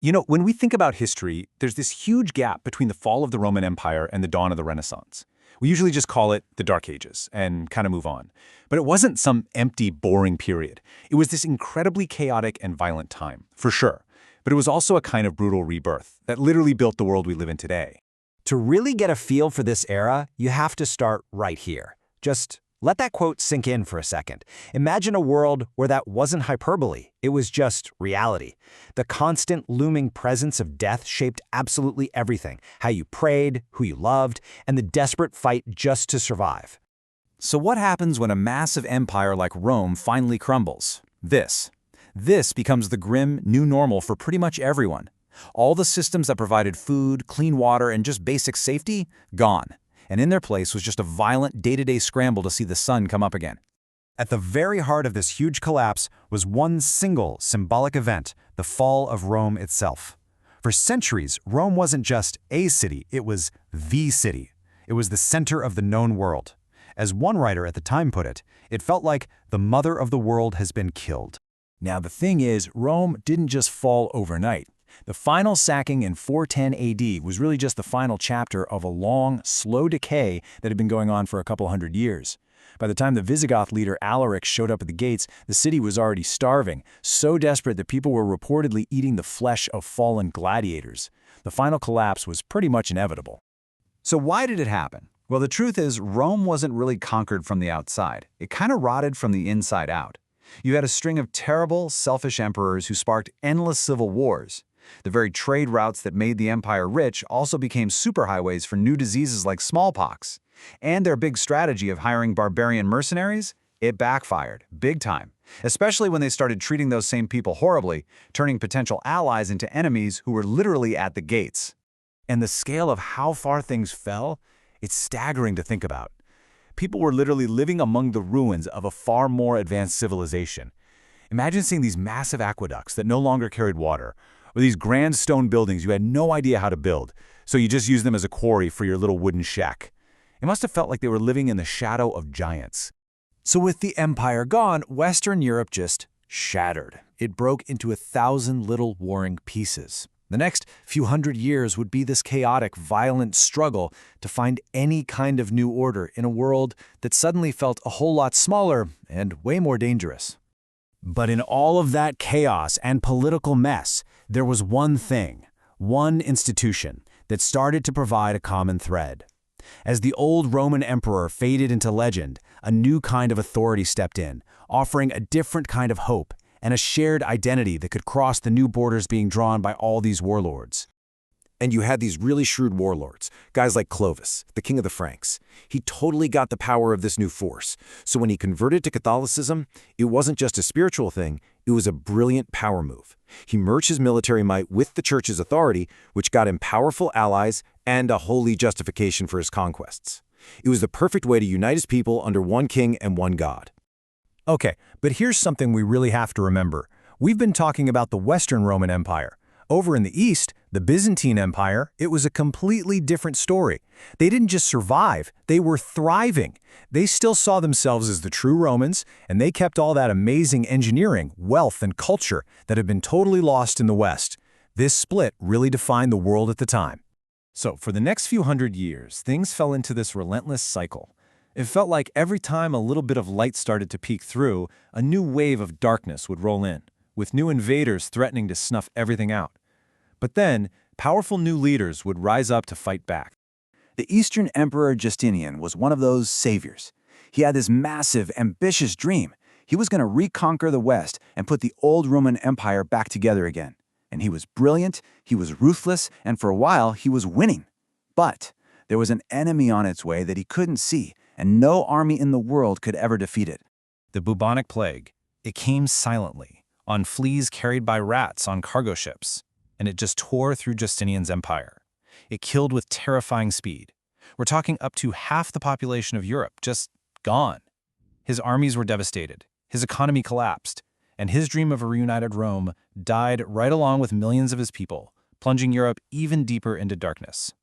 When we think about history, there's this huge gap between the fall of the Roman Empire and the dawn of the Renaissance. We usually just call it the Dark Ages and kind of move on. But it wasn't some empty, boring period. It was this incredibly chaotic and violent time, for sure. But it was also a kind of brutal rebirth that literally built the world we live in today. To really get a feel for this era, you have to start right here. Just let that quote sink in for a second. Imagine a world where that wasn't hyperbole. It was just reality. The constant looming presence of death shaped absolutely everything: how you prayed, who you loved, and the desperate fight just to survive. So what happens when a massive empire like Rome finally crumbles? This becomes the grim new normal for pretty much everyone. All the systems that provided food, clean water, and just basic safety, gone. And in their place was just a violent day-to-day scramble to see the sun come up again. At the very heart of this huge collapse was one single symbolic event: the fall of Rome itself. For centuries, Rome wasn't just a city, it was the city. It was the center of the known world. As one writer at the time put it, it felt like the mother of the world has been killed. Now the thing is, Rome didn't just fall overnight. The final sacking in 410 AD was really just the final chapter of a long, slow decay that had been going on for a couple hundred years. By the time the Visigoth leader Alaric showed up at the gates, the city was already starving, so desperate that people were reportedly eating the flesh of fallen gladiators. The final collapse was pretty much inevitable. So why did it happen? Well, the truth is, Rome wasn't really conquered from the outside. It kind of rotted from the inside out. You had a string of terrible, selfish emperors who sparked endless civil wars. The very trade routes that made the empire rich also became superhighways for new diseases like smallpox. And their big strategy of hiring barbarian mercenaries? It backfired, big time. Especially when they started treating those same people horribly, turning potential allies into enemies who were literally at the gates. And the scale of how far things fell, it's staggering to think about. People were literally living among the ruins of a far more advanced civilization. Imagine seeing these massive aqueducts that no longer carried water, or these grand stone buildings you had no idea how to build, so you just used them as a quarry for your little wooden shack. It must have felt like they were living in the shadow of giants. So with the empire gone, Western Europe just shattered. It broke into 1,000 little warring pieces. The next few hundred years would be this chaotic, violent struggle to find any kind of new order in a world that suddenly felt a whole lot smaller and way more dangerous. But in all of that chaos and political mess, there was one thing, one institution, that started to provide a common thread. As the old Roman emperor faded into legend, a new kind of authority stepped in, offering a different kind of hope and a shared identity that could cross the new borders being drawn by all these warlords. And you had these really shrewd warlords, guys like Clovis, the king of the Franks. He totally got the power of this new force. So when he converted to Catholicism, it wasn't just a spiritual thing, it was a brilliant power move. He merged his military might with the church's authority, which got him powerful allies and a holy justification for his conquests. It was the perfect way to unite his people under one king and one God. Okay, but here's something we really have to remember. We've been talking about the Western Roman Empire. Over in the East, the Byzantine Empire, it was a completely different story. They didn't just survive, they were thriving. They still saw themselves as the true Romans, and they kept all that amazing engineering, wealth, and culture that had been totally lost in the West. This split really defined the world at the time. So for the next few hundred years, things fell into this relentless cycle. It felt like every time a little bit of light started to peek through, a new wave of darkness would roll in, with new invaders threatening to snuff everything out. But then, powerful new leaders would rise up to fight back. The Eastern Emperor Justinian was one of those saviors. He had this massive, ambitious dream. He was going to reconquer the West and put the old Roman Empire back together again. And he was brilliant, he was ruthless, and for a while he was winning. But there was an enemy on its way that he couldn't see, and no army in the world could ever defeat it. The Bubonic Plague. It came silently, on fleas carried by rats on cargo ships, and it just tore through Justinian's empire. It killed with terrifying speed. We're talking up to half the population of Europe, just gone. His armies were devastated, his economy collapsed, and his dream of a reunited Rome died right along with millions of his people, plunging Europe even deeper into darkness.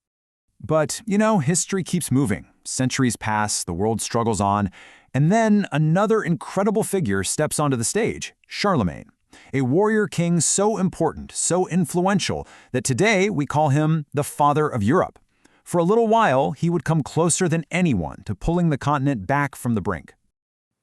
But, history keeps moving. Centuries pass, the world struggles on, and then another incredible figure steps onto the stage, Charlemagne. A warrior king so important, so influential, that today we call him the Father of Europe. For a little while, he would come closer than anyone to pulling the continent back from the brink.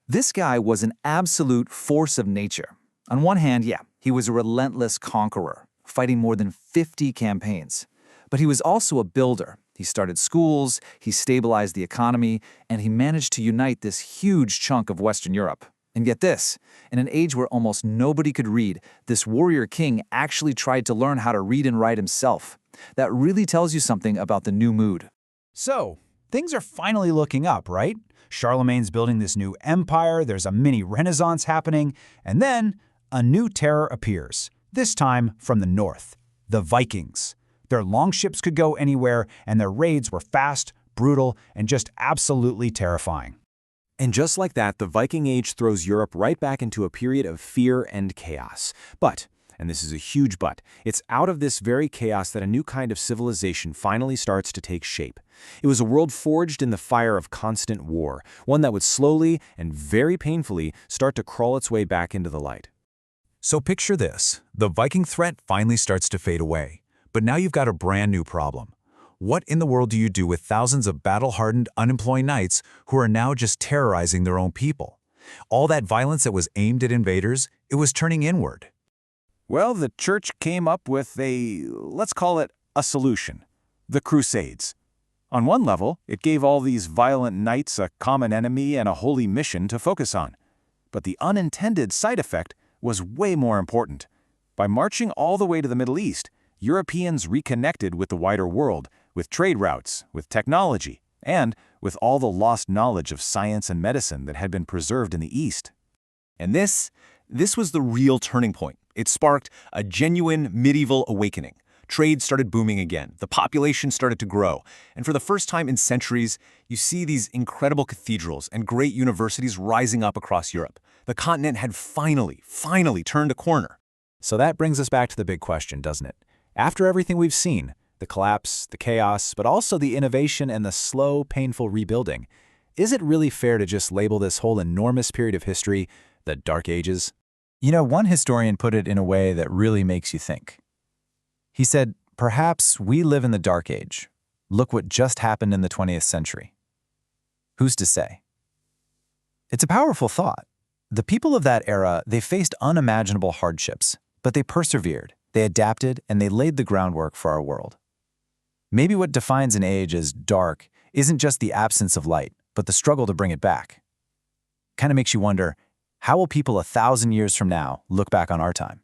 This guy was an absolute force of nature. On one hand, yeah, he was a relentless conqueror, fighting more than 50 campaigns. But he was also a builder. He started schools, he stabilized the economy, and he managed to unite this huge chunk of Western Europe. And get this, in an age where almost nobody could read, this warrior king actually tried to learn how to read and write himself. That really tells you something about the new mood. So, things are finally looking up, right? Charlemagne's building this new empire, there's a mini renaissance happening, and then a new terror appears, this time from the north, the Vikings. Their longships could go anywhere, and their raids were fast, brutal, and just absolutely terrifying. And just like that, the Viking Age throws Europe right back into a period of fear and chaos. But, and this is a huge but, it's out of this very chaos that a new kind of civilization finally starts to take shape. It was a world forged in the fire of constant war, one that would slowly and very painfully start to crawl its way back into the light. So picture this. The Viking threat finally starts to fade away. But now you've got a brand new problem. What in the world do you do with thousands of battle-hardened, unemployed knights who are now just terrorizing their own people? All that violence that was aimed at invaders, it was turning inward. Well, the church came up with let's call it a solution: the Crusades. On one level, it gave all these violent knights a common enemy and a holy mission to focus on. But the unintended side effect was way more important. By marching all the way to the Middle East, Europeans reconnected with the wider world, with trade routes, with technology, and with all the lost knowledge of science and medicine that had been preserved in the East. And this was the real turning point. It sparked a genuine medieval awakening. Trade started booming again. The population started to grow. And for the first time in centuries, you see these incredible cathedrals and great universities rising up across Europe. The continent had finally turned a corner. So that brings us back to the big question, doesn't it? After everything we've seen, the collapse, the chaos, but also the innovation and the slow, painful rebuilding, is it really fair to just label this whole enormous period of history the Dark Ages? You know, one historian put it in a way that really makes you think. He said, perhaps we live in the Dark Age. Look what just happened in the 20th century. Who's to say? It's a powerful thought. The people of that era, they faced unimaginable hardships, but they persevered. They adapted, and they laid the groundwork for our world. Maybe what defines an age as dark isn't just the absence of light, but the struggle to bring it back. Kind of makes you wonder, how will people 1,000 years from now look back on our time?